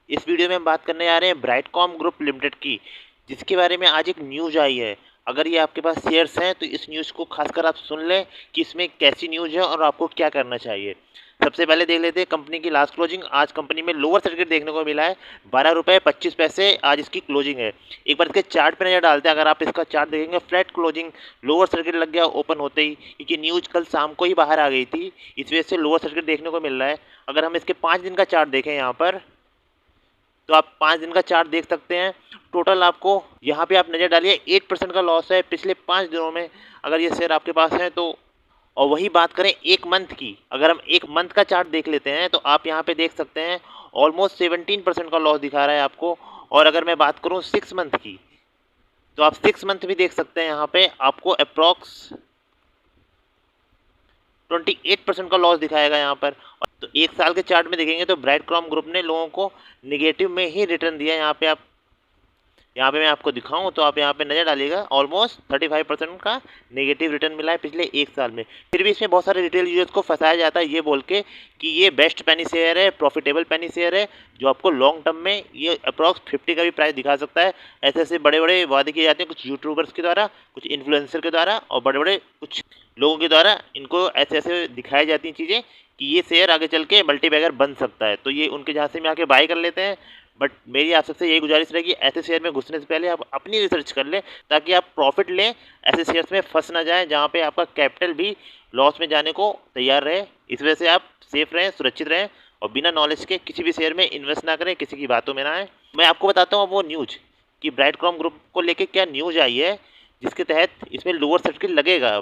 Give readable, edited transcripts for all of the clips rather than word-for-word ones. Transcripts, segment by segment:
इस वीडियो में हम बात करने जा रहे हैं ब्राइटकॉम ग्रुप लिमिटेड की, जिसके बारे में आज एक न्यूज़ आई है। अगर ये आपके पास शेयर्स हैं तो इस न्यूज़ को खासकर आप सुन लें कि इसमें कैसी न्यूज़ है और आपको क्या करना चाहिए। सबसे पहले देख लेते हैं कंपनी की लास्ट क्लोजिंग। आज कंपनी में लोअर सर्किट देखने को मिला है, 12 रुपये 25 पैसे आज इसकी क्लोजिंग है। एक बार इसके चार्ट पर नज़र डालते हैं। अगर आप इसका चार्ट देखेंगे, फ्लैट क्लोजिंग, लोअर सर्किट लग गया ओपन होते ही, क्योंकि न्यूज़ कल शाम को ही बाहर आ गई थी, इस वजह से लोअर सर्किट देखने को मिल रहा है। अगर हम इसके 5 दिन का चार्ट देखें यहाँ पर, तो आप 5 दिन का चार्ट देख सकते हैं। टोटल आपको यहाँ पे आप नज़र डालिए 8% का लॉस है पिछले 5 दिनों में, अगर ये शेयर आपके पास है तो। और वही बात करें एक मंथ की, अगर हम एक मंथ का चार्ट देख लेते हैं तो आप यहाँ पे देख सकते हैं ऑलमोस्ट 17% का लॉस दिखा रहा है आपको। और अगर मैं बात करूँ 6 मंथ की, तो आप 6 मंथ भी देख सकते हैं। यहाँ पे आपको अप्रॉक्स 28% का लॉस दिखाएगा यहाँ पर। तो एक साल के चार्ट में देखेंगे तो ब्राइटकॉम ग्रुप ने लोगों को निगेटिव में ही रिटर्न दिया। यहाँ पे मैं आपको दिखाऊं तो आप यहाँ पे नज़र डालिएगा, ऑलमोस्ट 35% का नेगेटिव रिटर्न मिला है पिछले एक साल में। फिर भी इसमें बहुत सारे रिटेल यूजर्स को फंसाया जाता है ये बोल के कि ये बेस्ट पेनी शेयर है, प्रॉफिटेबल पेनी शेयर है, जो आपको लॉन्ग टर्म में ये अप्रॉक्स 50 का भी प्राइस दिखा सकता है। ऐसे ऐसे बड़े बड़े वादे किए जाते हैं कुछ यूट्यूबर्स के द्वारा, कुछ इन्फ्लुएंसर के द्वारा और बड़े बड़े कुछ लोगों के द्वारा। इनको ऐसे ऐसे दिखाई जाती हैं चीज़ें कि ये शेयर आगे चल के मल्टी बैगर बन सकता है, तो ये उनके जहाँ से में आके बाई कर लेते हैं। बट मेरी आप सबसे यही गुजारिश रहेगी, ऐसे शेयर में घुसने से पहले आप अपनी रिसर्च कर लें, ताकि आप प्रॉफिट लें, ऐसे शेयर्स में फंस ना जाएं जहाँ पे आपका कैपिटल भी लॉस में जाने को तैयार रहे। इस वजह से आप सेफ रहें, सुरक्षित रहें और बिना नॉलेज के किसी भी शेयर में इन्वेस्ट ना करें, किसी की बातों में ना आए। मैं आपको बताता हूँ वो न्यूज़ कि ब्राइटकॉम ग्रुप को लेकर क्या न्यूज़ आई है, जिसके तहत इसमें लोअर सर्किट लगेगा।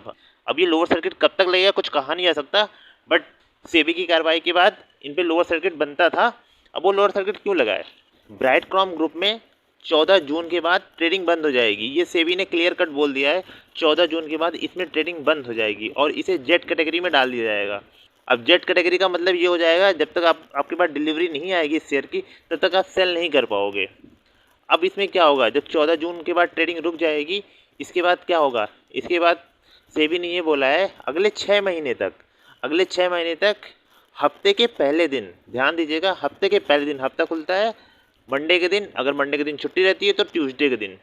अब ये लोअर सर्किट कब तक लगेगा कुछ कहा नहीं जा सकता, बट सेबी की कार्रवाई के बाद इन पर लोअर सर्किट बनता था। अब वो लोअर सर्किट क्यों लगा है? ब्राइटकॉम ग्रुप में 14 जून के बाद ट्रेडिंग बंद हो जाएगी, ये सेबी ने क्लियर कट बोल दिया है। 14 जून के बाद इसमें ट्रेडिंग बंद हो जाएगी और इसे जेड कैटेगरी में डाल दिया जाएगा। अब जेड कैटेगरी का मतलब ये हो जाएगा, जब तक आपके पास डिलीवरी नहीं आएगी इस शेयर की, तब तक आप सेल नहीं कर पाओगे। अब इसमें क्या होगा, जब 14 जून के बाद ट्रेडिंग रुक जाएगी, इसके बाद क्या होगा? इसके बाद सेबी ने ये बोला है अगले 6 महीने तक हफ्ते के पहले दिन, ध्यान दीजिएगा, हफ्ते के पहले दिन, हफ्ता खुलता है मंडे के दिन, अगर मंडे के दिन छुट्टी रहती है तो ट्यूसडे के दिन,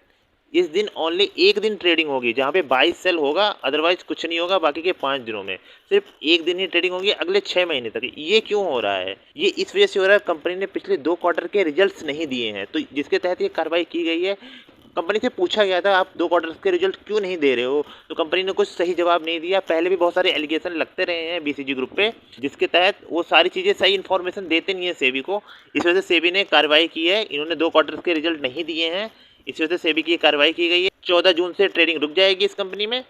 इस दिन ओनली एक दिन ट्रेडिंग होगी जहाँ पे 22 सेल होगा, अदरवाइज कुछ नहीं होगा। बाकी के 5 दिनों में सिर्फ एक दिन ही ट्रेडिंग होगी अगले 6 महीने तक। ये क्यों हो रहा है? ये इस वजह से हो रहा है, कंपनी ने पिछले 2 क्वार्टर के रिजल्ट्स नहीं दिए हैं, तो जिसके तहत ये कार्रवाई की गई है। कंपनी से पूछा गया था आप 2 क्वार्टर्स के रिजल्ट क्यों नहीं दे रहे हो, तो कंपनी ने कुछ सही जवाब नहीं दिया। पहले भी बहुत सारे एलिगेशन लगते रहे हैं बीसीजी ग्रुप पे, जिसके तहत वो सारी चीज़ें सही इन्फॉर्मेशन देते नहीं है सेबी को। इस वजह से सेबी ने कार्रवाई की है। इन्होंने 2 क्वार्टर्स के रिजल्ट नहीं दिए हैं, इस वजह से सेबी की कार्रवाई की गई है। 14 जून से ट्रेडिंग रुक जाएगी इस कंपनी में,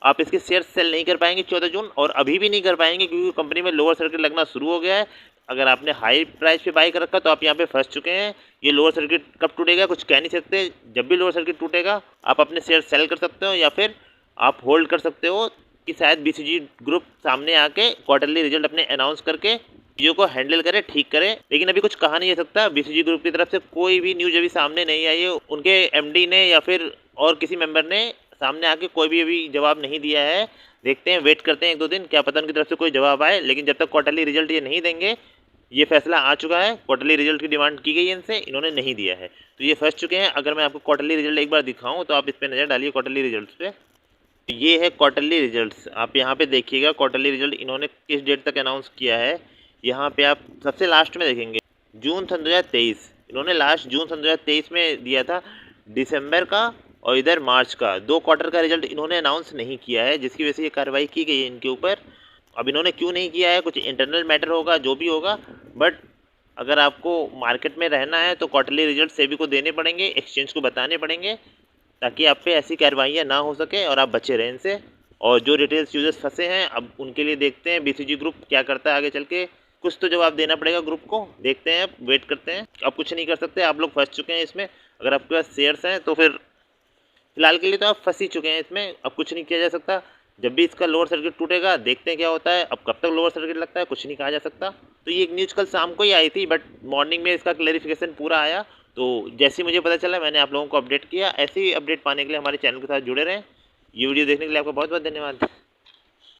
आप इसके शेयर सेल नहीं कर पाएंगे 14 जून, और अभी भी नहीं कर पाएंगे क्योंकि कंपनी में लोअर सर्किट लगना शुरू हो गया है। अगर आपने हाई प्राइस पे बाई कर रखा तो आप यहाँ पे फंस चुके हैं। ये लोअर सर्किट कब टूटेगा कुछ कह नहीं सकते। जब भी लोअर सर्किट टूटेगा आप अपने शेयर सेल कर सकते हो या फिर आप होल्ड कर सकते हो कि शायद बीसीजी ग्रुप सामने आके क्वार्टरली रिजल्ट अपने अनाउंस करके चीज़ों को हैंडल करे, ठीक करे। लेकिन अभी कुछ कहा नहीं जा सकता। बीसीजी ग्रुप की तरफ से कोई भी न्यूज़ अभी सामने नहीं आई है। उनके एमडी ने या फिर और किसी मेंबर ने सामने आके कोई भी अभी जवाब नहीं दिया है। देखते हैं, वेट करते हैं 1-2 दिन, क्या पता उनकी तरफ से कोई जवाब आए। लेकिन जब तक क्वार्टरली रिजल्ट ये नहीं देंगे, ये फैसला आ चुका है, क्वार्टरली रिजल्ट की डिमांड की गई है इनसे, इन्होंने नहीं दिया है, तो ये फंस चुके हैं। अगर मैं आपको क्वार्टरली रिजल्ट एक बार दिखाऊं तो आप इस पर नज़र डालिए क्वार्टरली रिजल्ट्स पे। ये है क्वार्टरली रिजल्ट्स, आप यहाँ पे देखिएगा क्वार्टरली रिजल्ट इन्होंने किस डेट तक अनाउंस किया है। यहाँ पे आप सबसे लास्ट में देखेंगे जून सन 2023, इन्होंने लास्ट जून सन 2023 में दिया था। दिसंबर का और इधर मार्च का 2 क्वार्टर का रिजल्ट इन्होंने अनाउंस नहीं किया है, जिसकी वजह से ये कार्रवाई की गई है इनके ऊपर। अब इन्होंने क्यों नहीं किया है, कुछ इंटरनल मैटर होगा, जो भी होगा, बट अगर आपको मार्केट में रहना है तो क्वार्टरली रिजल्ट सेबी को देने पड़ेंगे, एक्सचेंज को बताने पड़ेंगे, ताकि आप पे ऐसी कार्रवाइयाँ ना हो सके और आप बचे रहें इनसे। और जो रिटेल्स यूजर्स फंसे हैं, अब उनके लिए देखते हैं बीसीजी ग्रुप क्या करता है आगे चल के। कुछ तो जवाब देना पड़ेगा ग्रुप को, देखते हैं, वेट करते हैं। अब कुछ नहीं कर सकते, आप लोग फंस चुके हैं इसमें। अगर आपके पास शेयर्स हैं तो फिर फिलहाल के लिए तो आप फंस ही चुके हैं इसमें, अब कुछ नहीं किया जा सकता। जब भी इसका लोअर सर्किट टूटेगा देखते हैं क्या होता है। अब कब तक लोअर सर्किट लगता है कुछ नहीं कहा जा सकता। तो ये एक न्यूज़ कल शाम को ही आई थी, बट मॉर्निंग में इसका क्लैरिफिकेशन पूरा आया, तो जैसे ही मुझे पता चला मैंने आप लोगों को अपडेट किया। ऐसे ही अपडेट पाने के लिए हमारे चैनल के साथ जुड़े रहें। ये वीडियो देखने के लिए आपका बहुत बहुत धन्यवाद।